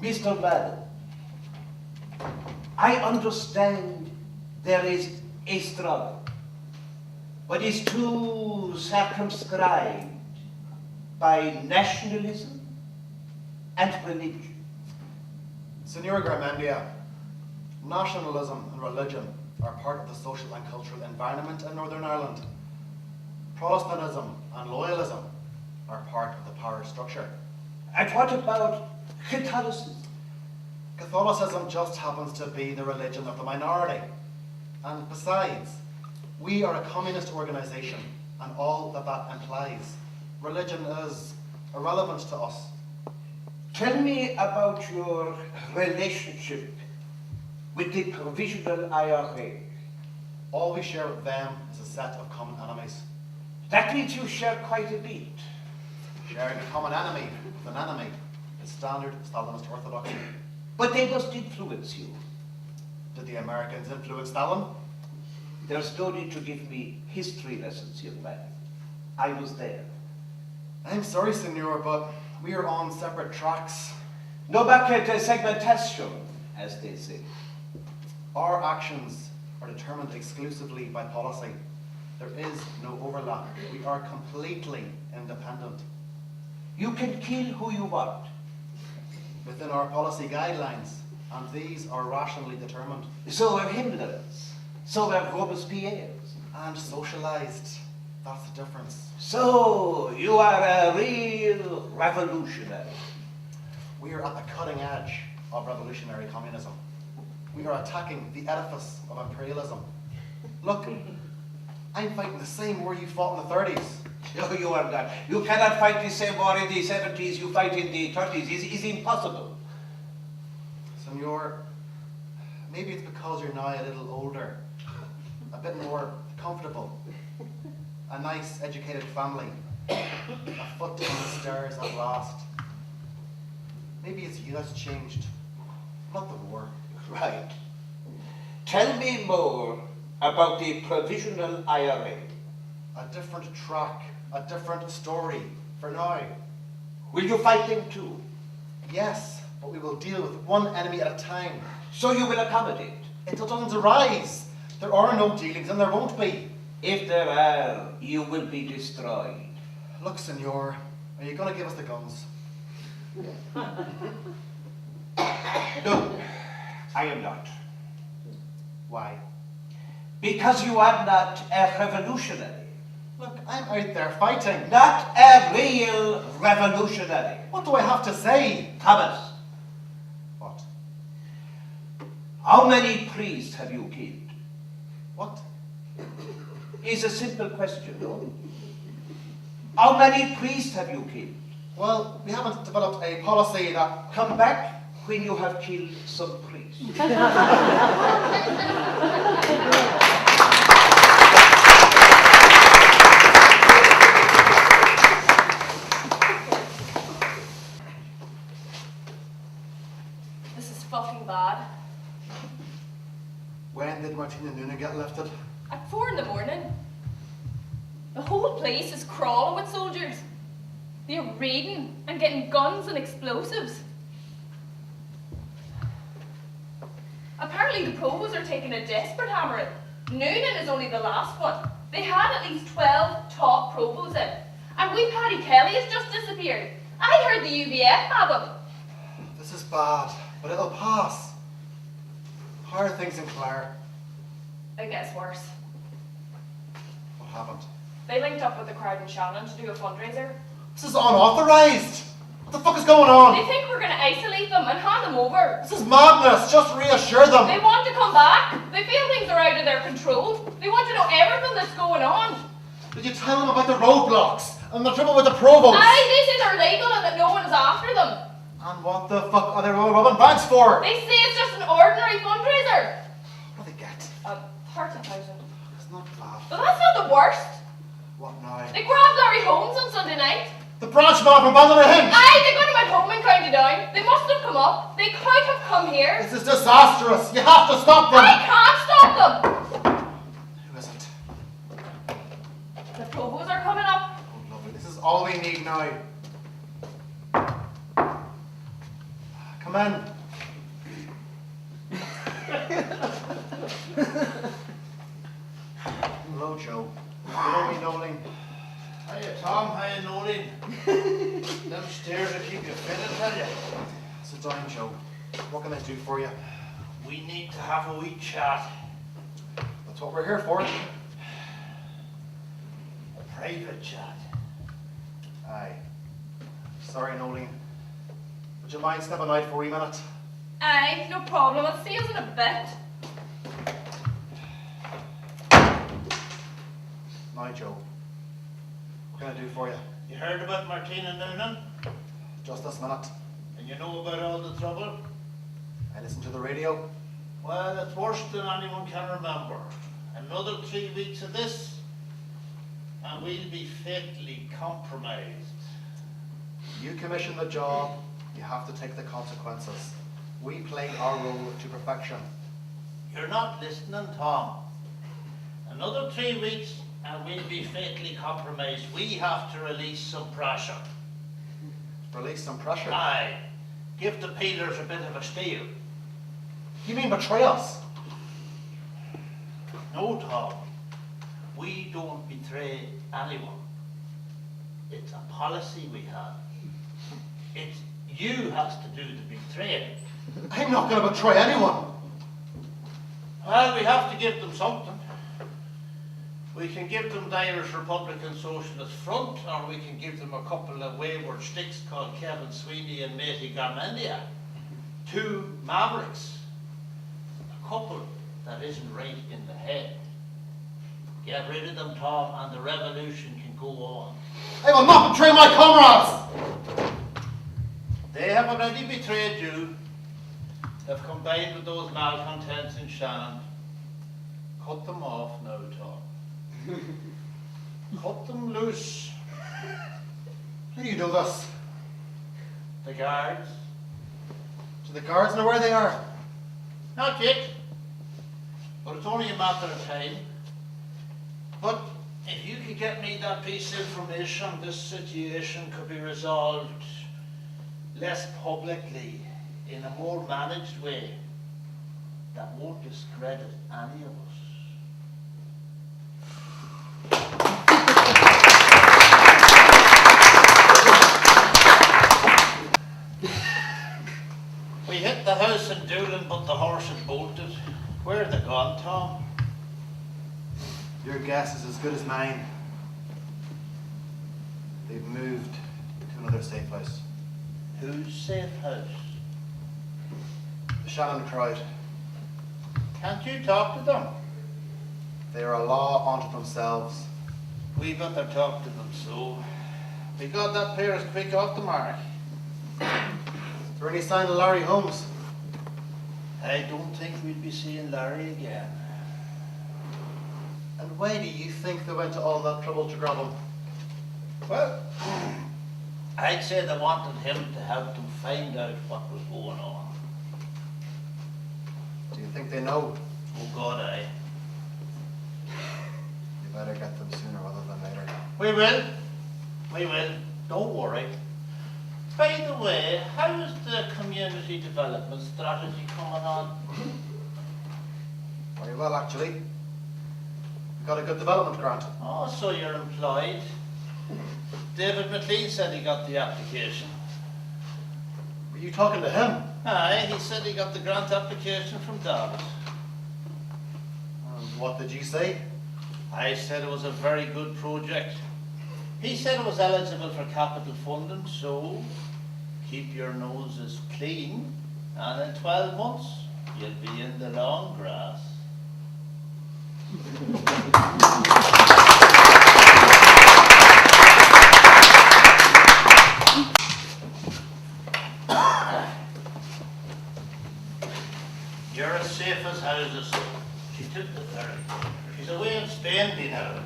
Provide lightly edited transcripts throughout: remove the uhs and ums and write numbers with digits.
Mr. Madden, I understand there is a struggle, but it's too circumscribed by nationalism and religion. Signor Garmendia, nationalism and religion are part of the social and cultural environment in Northern Ireland. Protestantism and loyalism are part of the power structure. And what about Catholicism? Catholicism just happens to be the religion of the minority. And besides, we are a communist organisation, and all that that implies. Religion is irrelevant to us. Tell me about your relationship with the Provisional IRA. All we share with them is a set of common enemies. That means you share quite a bit. Sharing a common enemy with an enemy is standard Stalinist orthodoxy. But they must influence you. Did the Americans influence Stalin? There's no need to give me history lessons, young man. I was there. I'm sorry, Signor, but we are on separate tracks. No market segmentation, as they say. Our actions are determined exclusively by policy. There is no overlap. We are completely independent. You can kill who you want. Within our policy guidelines, and these are rationally determined. So are Himmlers. So are Robespierres. And socialized. That's the difference. So you are a real revolutionary. We are at the cutting edge of revolutionary communism. We are attacking the edifice of imperialism. Look, I'm fighting the same war you fought in the 30s. No, you are not. You cannot fight the same war in the 70s you fight in the 30s. It's impossible. Senor, maybe it's because you're now a little older, a bit more comfortable, a nice educated family, a foot on the stairs at last. Maybe it's you that's changed, not the war. Right. Tell me more about the Provisional IRA. A different track, a different story for now. Will you fight them too? Yes, but we will deal with one enemy at a time. So you will accommodate? It doesn't arise. There are no dealings and there won't be. If there are, you will be destroyed. Look, Senor, are you going to give us the guns? No, I am not. Why? Because you are not a revolutionary. Look, I'm out there fighting. Not a real revolutionary. What do I have to say? Thomas, What? how many priests have you killed? What? It's a simple question, no? How many priests have you killed? Well, we haven't developed a policy that... Come back when you have killed some priests. This is fucking bad. When did Martina Nuna get lifted? At 4 in the morning. The whole place is crawling with soldiers. They're raiding and getting guns and explosives. Apparently the provos are taking a desperate hammering. Noonan is only the last one. They had at least 12 top provos in. And wee Paddy Kelly has just disappeared. I heard the UBF have him. This is bad, but it'll pass. How are things in Clare? It gets worse. What happened? They linked up with the crowd in Shannon to do a fundraiser. This is unauthorized! What the fuck is going on? They think we're going to isolate them and hand them over. This is madness! Just reassure them! They want to come back. They feel things are out of their control. They want to know everything that's going on. Did you tell them about the roadblocks and the trouble with the provost? Aye, they say they're legal and that no one's after them. And what the fuck are they robbing banks for? They say it's just an ordinary fundraiser. What do they get? 30,000. It's not bad. But that's not the worst. What now? They grabbed Larry Holmes on Sunday night. The branch man from Ballinahim! Aye, they got him at home in County Down. They must have come up. They could have come here. This is disastrous! You have to stop them! I can't stop them. Who is it? The provos are coming up. Oh, lovely. This is all we need now. Come Come in. Hello, Joe. You know me, Nolan. Hiya, Tom. Hiya, Nolan. Them stairs will keep you fit, I tell you. Sit down, Joe. What can I do for you? We need to have a wee chat. That's what we're here for. A private chat. Aye. Sorry, Nolan. Would you mind stepping out for a wee minute? Aye, no problem. I'll see us in a bit. Now, Joe. What can I do for you? You heard about Martina Noonan? Just this minute. And you know about all the trouble? I listened to the radio. Well, it's worse than anyone can remember. Another 3 weeks of this, and we'll be fatally compromised. You commission the job, you have to take the consequences. We played our role to perfection. You're not listening, Tom. Another 3 weeks, and we'll be fatally compromised. We have to release some pressure. Release some pressure. Aye. Give the peelers a bit of a steer. You mean betray us? No, Tom. We don't betray anyone. It's a policy we have. It's you has to do the betraying. I'm not going to betray anyone. Well, we have to give them something. We can give them the Irish Republican Socialist Front, or we can give them a couple of wayward sticks called Kevin Sweeney and Matey Garmendia. 2 mavericks. A couple that isn't right in the head. Get rid of them, Tom, and the revolution can go on. I will not betray my comrades! They have already betrayed you. They've combined with those malcontents in Shannon. Cut them off now, Tom. Cut them loose. How do you know this? The guards. Do the guards know where they are? Not yet. But it's only a matter of time. But if you could get me that piece of information, this situation could be resolved less publicly, in a more managed way, that won't discredit any of us. We hit the house in Doolin, but the horse had bolted. Where are they gone, Tom? Your guess is as good as mine. They've moved to another safe house. Whose safe house? The Shannon crowd. Can't you talk to them? They are a law unto themselves. We better talk to them, so. We got that pair as quick off the mark. Is there any sign of Larry Holmes? I don't think we'd be seeing Larry again. And why do you think they went to all that trouble to grab him? Well, I'd say they wanted him to help them find out what was going on. Do you think they know? Oh God, aye. You better get them sooner rather than later. We will. We will. Don't worry. By the way, how is the community development strategy coming on? Very well, actually. We got a good development grant. Oh, so you're employed. David McLean said he got the application. Were you talking to him? Aye, he said he got the grant application from David. And what did you say? I said it was a very good project. He said it was eligible for capital funding, so keep your noses clean, and in 12 months, you'll be in the long grass. You're as safe as houses. She took the ferry. She's away in Spain by now.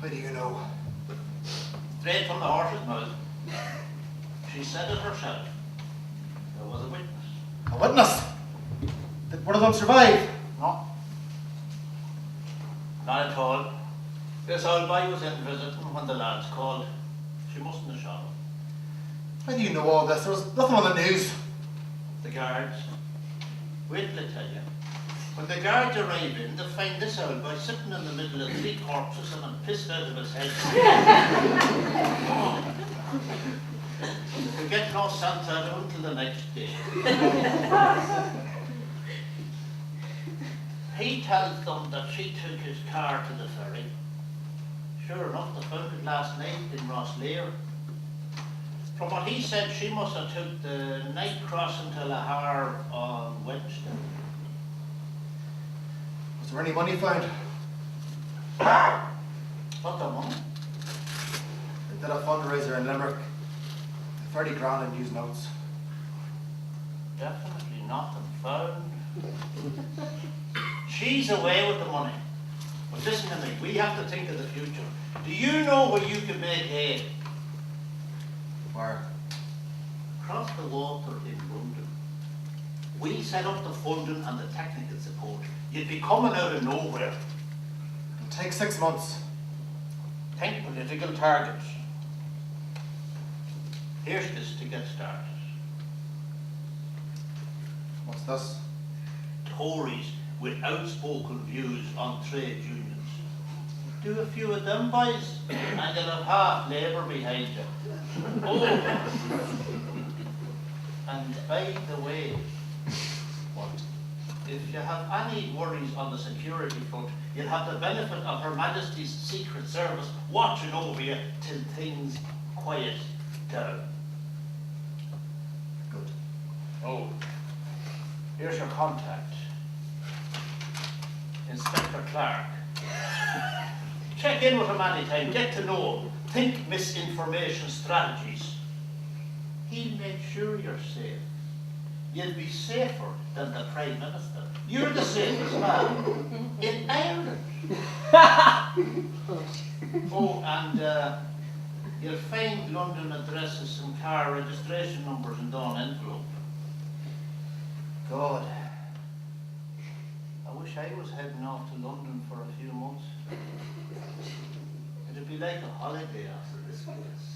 How do you know? Straight from the horse's mouth. She said it herself. There was a witness. A witness? Did one of them survive? No. Not at all. This old boy was in visiting when the lads called. She mustn't have shot him. How do you know all this? There was nothing on the news. the guards. Wait till I tell you. When the guards arrive in, they find this old boy sitting in the middle of 3 corpses and I'm pissed out of his head. They get no sense out of him until the next day. He tells them that she took his car to the ferry. Sure enough, they found it last night in Rosslare. From what he said, she must have took the night crossing to Lahar on Wednesday. Was there any money found? What the money? They did a fundraiser in Limerick. 30 grand in used notes. Definitely nothing found. She's away with the money. But listen to me, we have to think of the future. Do you know where you can make hay? Where? Across the water in London. We set up the funding and the technical support. You'd be coming out of nowhere. It'll take 6 months. Think political targets. Here's this to get started. What's this? Tories with outspoken views on trade unions. Do a few of them, boys, and you'll have half Labour behind you. Oh, and by the way, if you have any worries on the security front, you'll have the benefit of Her Majesty's Secret Service watching over you till things quiet down. Good. Oh, here's your contact. Inspector Clark. Check in with him anytime, get to know him, think misinformation strategies. He'll make sure you're safe. You'll be safer than the Prime Minister. You're the safest man in Ireland. Oh, and you'll find London addresses, some car registration numbers in Dawn envelope. God. I wish I was heading off to London for a few months. It'd be like a holiday after this place.